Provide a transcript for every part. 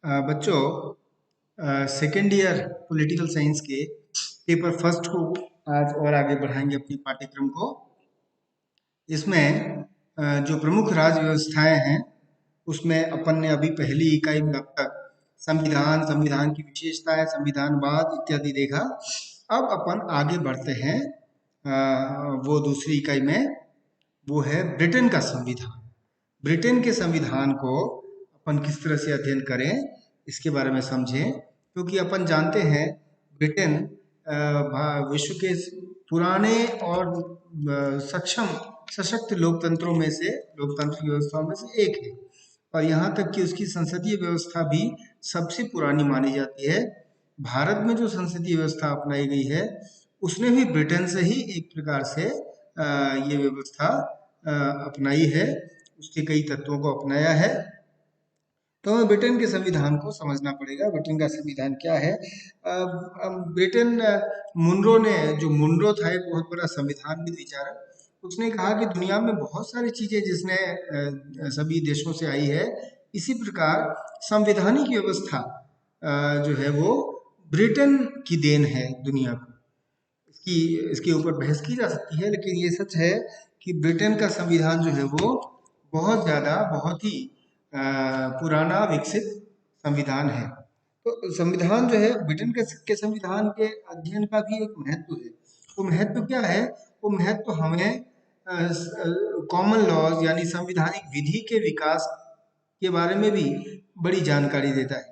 बच्चों, second year political science के paper first को आज और आगे बढ़ाएंगे अपनी पाठ्यक्रम को। इसमें जो प्रमुख राज्य व्यवस्थाएं हैं उसमें अपन ने अभी पहली इकाई में अब तक संविधान, संविधान की विशेषताएं, संविधानवाद इत्यादि देखा। अब अपन आगे बढ़ते हैं वो दूसरी इकाई में, वो है ब्रिटेन का संविधान। ब्रिटेन के संविधान को अपन किस तरह से अध्ययन करें इसके बारे में समझें, क्योंकि अपन जानते हैं ब्रिटेन विश्व के पुराने और सक्षम सशक्त लोकतंत्रों में से, लोकतांत्रिक व्यवस्थाओं में से एक है। और यहाँ तक कि उसकी संसदीय व्यवस्था भी सबसे पुरानी मानी जाती है। भारत में जो संसदीय व्यवस्था अपनाई गई है उसने भी ब्रिटेन से ही एक प्रकार से ये व्यवस्था अपनाई है, उसके कई तत्वों को अपनाया है। तो हमें ब्रिटेन के संविधान को समझना पड़ेगा। ब्रिटेन का संविधान क्या है? ब्रिटेन, मुनरो ने, जो मुनरो था एक बहुत बड़ा संविधानविद विचारक, उसने कहा कि दुनिया में बहुत सारी चीजें जिसने सभी देशों से आई है, इसी प्रकार संवैधानिक व्यवस्था जो है वो ब्रिटेन की देन है दुनिया को। इसके ऊपर बहस की जा सकती है, लेकिन ये सच है कि ब्रिटेन का संविधान जो है वो बहुत ज्यादा, बहुत ही पुराना विकसित संविधान है। तो संविधान जो है ब्रिटेन के संविधान के अध्ययन का भी एक महत्व है। वो महत्व क्या है? वो महत्व हमें कॉमन लॉज यानी संविधानिक विधि के विकास के बारे में भी बड़ी जानकारी देता है।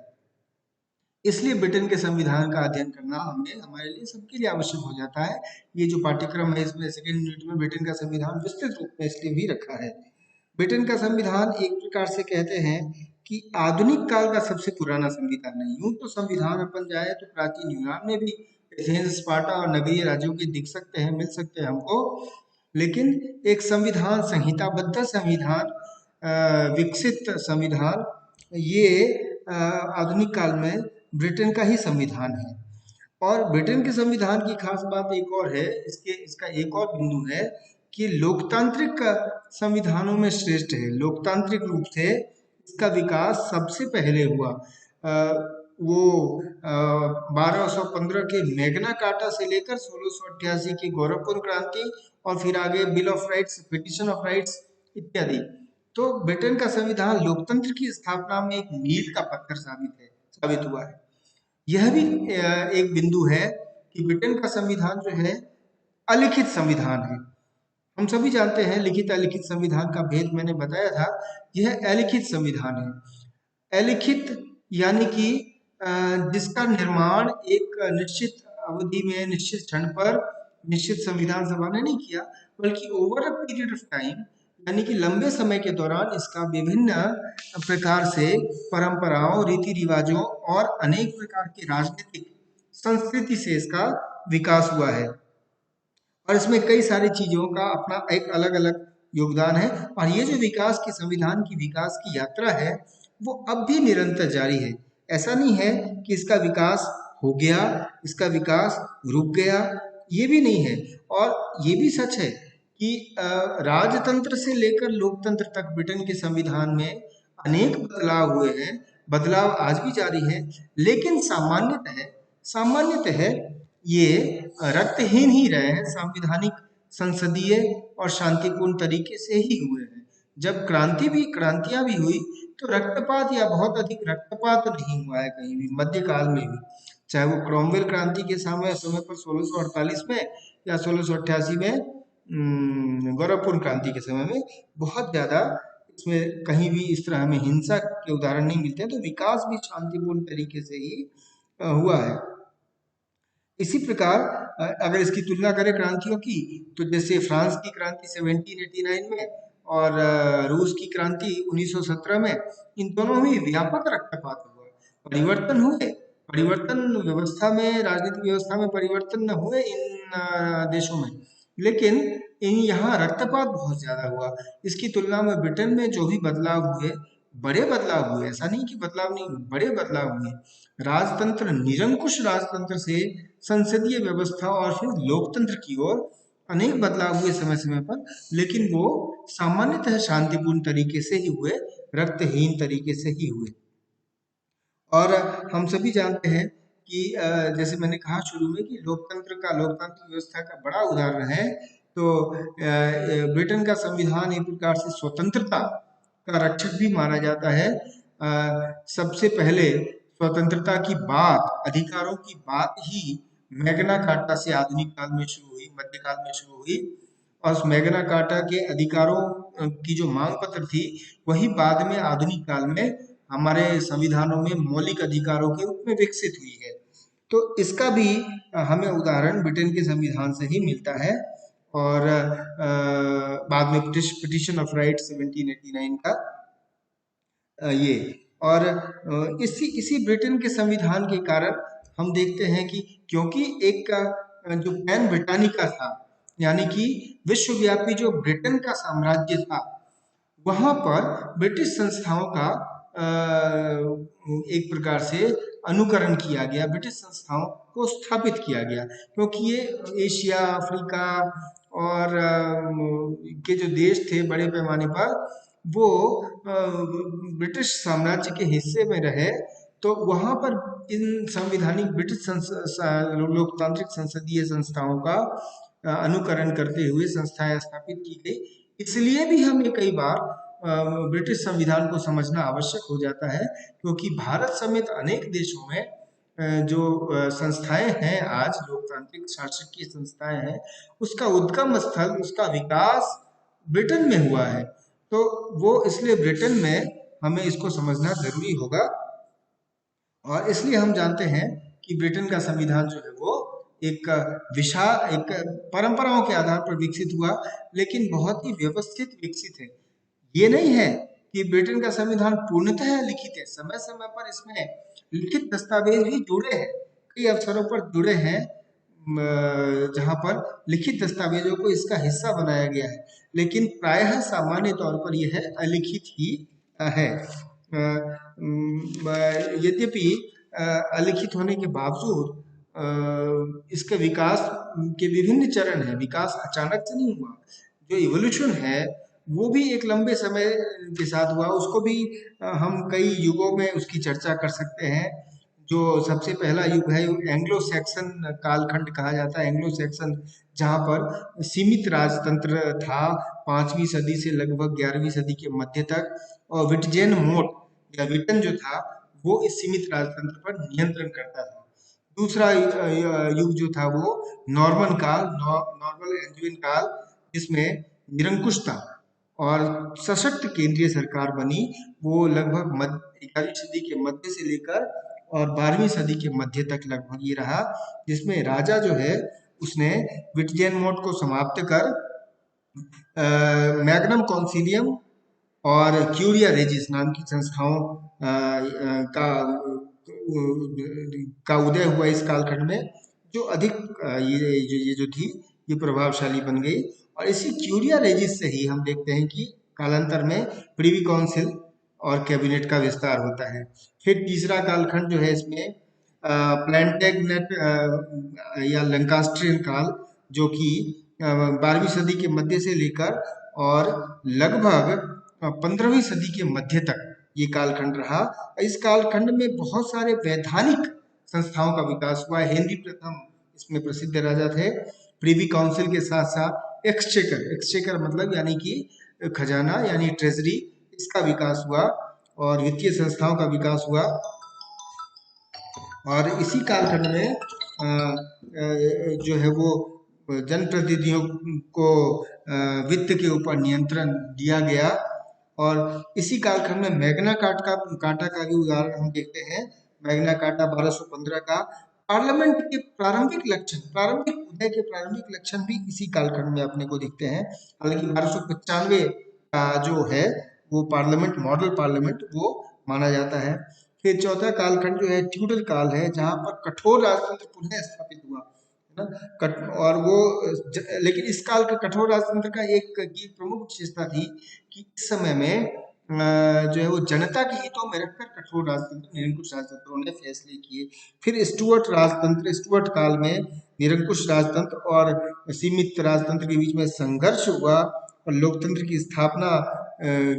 इसलिए ब्रिटेन के संविधान का अध्ययन करना हमारे लिए, सबके लिए आवश्यक हो जाता है। ये जो पाठ्यक्रम है इसमें सेकेंड यूनिट में ब्रिटेन का संविधान विस्तृत रूप में इसलिए भी रखा है। ब्रिटेन का संविधान एक प्रकार से कहते हैं कि आधुनिक काल का सबसे पुराना संविधान है। यूं तो संविधान अपन जाए तो प्राचीन यूनान में भी एथेंस, स्पार्टा और नगरीय राज्यों के दिख सकते हैं, मिल सकते हैं हमको, लेकिन एक संविधान, संहिताबद्ध संविधान, विकसित संविधान, ये आधुनिक काल में ब्रिटेन का ही संविधान है। और ब्रिटेन के संविधान की खास बात एक और है, इसका एक और बिंदु है कि लोकतांत्रिक संविधानों में श्रेष्ठ है। लोकतांत्रिक रूप से इसका विकास सबसे पहले हुआ वो 1215 के मैग्ना कार्टा से लेकर 1688 की गोरखपुर क्रांति और फिर आगे bill of rights, petition of rights इत्यादि। तो ब्रिटेन का संविधान लोकतंत्र की स्थापना में एक मील का पत्थर साबित हुआ है। यह भी एक बिंदु है कि ब्रिटेन का संविधान जो है अलिखित संविधान है। हम सभी जानते हैं लिखित अलिखित संविधान का भेद मैंने बताया था। यह अलिखित संविधान है। अलिखित यानी कि जिसका निर्माण एक निश्चित अवधि में, निश्चित क्षण पर, निश्चित संविधान सभा ने नहीं किया, बल्कि over a period of time, यानी कि लंबे समय के दौरान इसका विभिन्न प्रकार से परंपराओं, रीति रिवाजों और अनेक प्रकार की राजनीतिक संस्कृति से इसका विकास हुआ है। और इसमें कई सारी चीजों का अपना एक अलग अलग योगदान है। और ये जो विकास की, संविधान की विकास की यात्रा है वो अब भी निरंतर जारी है। ऐसा नहीं है कि इसका विकास हो गया, इसका विकास रुक गया, ये भी नहीं है। और ये भी सच है कि राजतंत्र से लेकर लोकतंत्र तक ब्रिटेन के संविधान में अनेक बदलाव हुए हैं, बदलाव आज भी जारी है, लेकिन सामान्यतः ये रक्तहीन ही रहे हैं, संवैधानिक, संसदीय और शांतिपूर्ण तरीके से ही हुए हैं। जब क्रांतियां भी हुई तो रक्तपात या बहुत अधिक रक्तपात नहीं हुआ है कहीं भी, मध्यकाल में भी, चाहे वो क्रोमवेल क्रांति के समय पर 1648 में या 1688 में गोरखपुर क्रांति के समय में बहुत ज्यादा इसमें कहीं भी इस तरह हमें हिंसा के उदाहरण नहीं मिलते हैं। तो विकास भी शांतिपूर्ण तरीके से ही हुआ है। इसी प्रकार अगर इसकी तुलना करें क्रांतियों की, तो जैसे फ्रांस की क्रांति 1789 में और रूस की क्रांति 1917 में, इन दोनों में व्यापक रक्तपात हुआ, परिवर्तन हुए, परिवर्तन व्यवस्था में, राजनीतिक व्यवस्था में परिवर्तन हुए इन देशों में, लेकिन इन यहाँ रक्तपात बहुत ज्यादा हुआ। इसकी तुलना में ब्रिटेन में जो भी बदलाव हुए, बड़े बदलाव हुए, ऐसा नहीं कि बदलाव नहीं हुए, बड़े बदलाव हुए। राजतंत्र, निरंकुश राजतंत्र से संसदीय व्यवस्था और फिर लोकतंत्र की ओर अनेक बदलाव हुए समय समय पर, लेकिन वो सामान्यतः शांतिपूर्ण तरीके से ही हुए, रक्तहीन तरीके से ही हुए। और हम सभी जानते हैं कि जैसे मैंने कहा शुरू में कि लोकतांत्रिक व्यवस्था का बड़ा उदाहरण है। तो ब्रिटेन का संविधान एक प्रकार से स्वतंत्रता का रक्षक भी माना जाता है। सबसे पहले स्वतंत्रता की बात, अधिकारों की बात ही मैग्ना कार्टा से आधुनिक काल में शुरू हुई, मध्यकाल में शुरू हुई। और उस मैग्ना कार्टा के अधिकारों की जो मांग पत्र थी, वही बाद में आधुनिक काल में हमारे संविधानों में मौलिक अधिकारों के रूप में विकसित हुई है। तो इसका भी हमें उदाहरण ब्रिटेन के संविधान से ही मिलता है। और बाद में पिटिशन ऑफ राइट 1789 का ये। और इसी इसी ब्रिटेन के संविधान के कारण हम देखते हैं कि क्योंकि एक जो पैन ब्रिटानिका था, यानी कि विश्वव्यापी जो ब्रिटेन का साम्राज्य था, वहां पर ब्रिटिश संस्थाओं का एक प्रकार से अनुकरण किया गया, ब्रिटिश संस्थाओं को स्थापित किया गया, क्योंकि ये एशिया, अफ्रीका और के जो देश थे बड़े पैमाने पर, वो ब्रिटिश साम्राज्य के हिस्से में रहे। तो वहां पर इन संविधानिक ब्रिटिश लोकतांत्रिक संसदीय संस्थाओं का अनुकरण करते हुए संस्थाएं स्थापित की गई। इसलिए भी हमें कई बार ब्रिटिश संविधान को समझना आवश्यक हो जाता है, क्योंकि भारत समेत अनेक देशों में जो संस्थाएं हैं, आज लोकतांत्रिक शासकीय संस्थाएं हैं, उसका उद्गम स्थल, उसका विकास ब्रिटेन में हुआ है। तो वो इसलिए ब्रिटेन में हमें इसको समझना जरूरी होगा। और इसलिए हम जानते हैं कि ब्रिटेन का संविधान जो है वो एक एक परंपराओं के आधार पर विकसित हुआ, लेकिन बहुत ही व्यवस्थित विकसित है। ये नहीं है कि ब्रिटेन का संविधान पूर्णतः लिखित है, समय समय पर इसमें लिखित दस्तावेज भी जुड़े हैं, कई अवसरों पर जुड़े हैं, जहां पर लिखित दस्तावेजों को इसका हिस्सा बनाया गया है, लेकिन प्रायः सामान्य तौर पर यह अलिखित ही है। यद्यपि अलिखित होने के बावजूद इसके विकास के विभिन्न चरण हैं, विकास अचानक से नहीं हुआ। जो इवोल्यूशन है वो भी एक लंबे समय के साथ हुआ, उसको भी हम कई युगों में उसकी चर्चा कर सकते हैं। जो सबसे पहला युग है एंग्लो सैक्सन कालखंड कहा जाता है, एंग्लो सैक्सन, जहाँ पर सीमित राजतंत्र था 5वीं सदी से लगभग 11वीं सदी के मध्य तक। और विटजेन मोट या विटन जो था वो इस सीमित राजतंत्र पर नियंत्रण करता था। दूसरा युग जो था वो नॉर्मन काल, नॉर्मन एंजुइन काल, जिसमें निरंकुश था और सशक्त केंद्रीय सरकार बनी। वो लगभग 11वीं सदी के मध्य से लेकर और 12वीं सदी के मध्य तक लगभग ये रहा, जिसमें राजा जो है उसने विटजेन मोड को समाप्त कर मैग्नम कॉन्सिलियम और क्यूरिया रेजिस नाम की संस्थाओं का उदय हुआ इस कालखंड में, जो अधिक ये जो थी ये प्रभावशाली बन गई। और इसी क्यूरिया रेजिस से ही हम देखते हैं कि कालांतर में प्रिवी काउंसिल और कैबिनेट का विस्तार होता है। फिर तीसरा कालखंड जो है इसमें प्लैंटेगनेट या लंकास्ट्रियन काल, जो कि 12वीं सदी के मध्य से लेकर और लगभग 15वीं सदी के मध्य तक ये कालखंड रहा। इस कालखंड में बहुत सारे वैधानिक संस्थाओं का विकास हुआ। हेनरी प्रथम इसमें प्रसिद्ध राजा थे। प्रिवी काउंसिल के साथ साथ एक्सचेकर मतलब यानी कि खजाना यानी ट्रेजरी, इसका विकास हुआ और वित्तीय संस्थाओं का विकास हुआ। और इसी कालखंड में जो है वो जनप्रतिनिधियों को वित्त के ऊपर नियंत्रण दिया गया। और इसी कालखंड में मैग्ना कार्टा का भी उदाहरण हम देखते हैं। मैग्ना कार्टा 1215 का पार्लियामेंट के प्रारंभिक उदय के प्रारंभिक लक्षण भी इसी कालखंड में अपने को दिखते हैं। हालांकि 1295 का जो है वो पार्लियामेंट, मॉडल पार्लियामेंट वो माना जाता है। फिर चौथा कालखंड जो है ट्यूडर काल है, जहाँ पर कठोर राजतंत्र पुनः स्थापित हुआ, है ना। और वो लेकिन इस काल के कठोर राजतंत्र का एक प्रमुख विशेषता थी कि इस समय में जो है वो जनता के हितों में रखकर कठोर राजतंत्र, निरंकुश राजतंत्रों ने फैसले किए। फिर स्टुअर्ट काल में निरंकुश राजतंत्र और सीमित राजतंत्र के बीच में संघर्ष हुआ और लोकतंत्र की स्थापना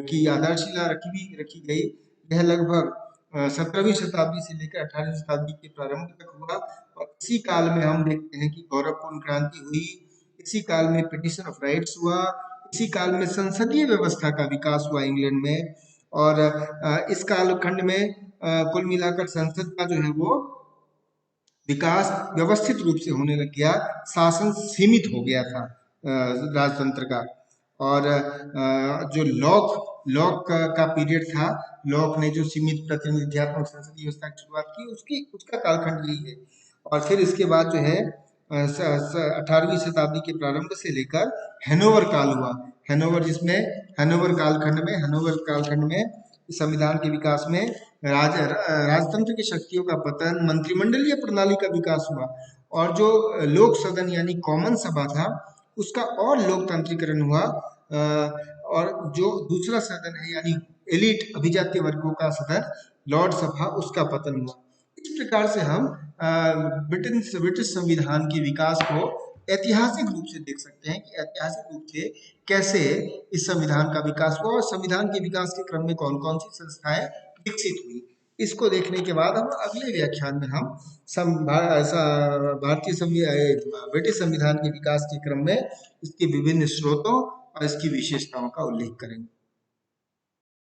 की आधारशिला रखी गई। यह लगभग 17वीं शताब्दी से लेकर 18वीं शताब्दी के प्रारंभ तक हुआ। और इसी काल में हम देखते हैं कि गौरवपूर्ण क्रांति हुई, इसी काल में पिटिशन ऑफ राइट्स हुआ, इसी काल में संसदीय व्यवस्था का विकास हुआ इंग्लैंड में। और इस कालखंड में कुल मिलाकर संसद का जो है वो विकास व्यवस्थित रूप से होने लग गया, शासन सीमित हो गया था राजतंत्र का। और जो लॉक का पीरियड था, लॉक ने जो सीमित प्रतिनिधित्वात्मक संसदीय व्यवस्था की शुरुआत की, उसका कालखंड यही है। और फिर इसके बाद जो है 18वीं शताब्दी के प्रारंभ से लेकर हैनोवर काल हुआ। हैनोवर कालखंड में संविधान के विकास में राजतंत्र की शक्तियों का पतन, मंत्रिमंडलीय प्रणाली का विकास हुआ, और जो लोक सदन यानी कॉमन सभा था उसका और लोकतांत्रिकरण हुआ। और जो दूसरा सदन है यानी एलिट अभिजातीय वर्गों का सदन लॉर्ड सभा, उसका पतन हुआ। इस प्रकार से हम ब्रिटिश संविधान के विकास को ऐतिहासिक रूप से देख सकते हैं कि ऐतिहासिक रूप से कैसे इस संविधान का विकास हुआ और संविधान के विकास के क्रम में कौन कौन सी संस्थाएं विकसित हुई। इसको देखने के बाद हम अगले व्याख्यान में हम ब्रिटिश संविधान के विकास के क्रम में इसके विभिन्न स्रोतों और इसकी विशेषताओं का उल्लेख करेंगे।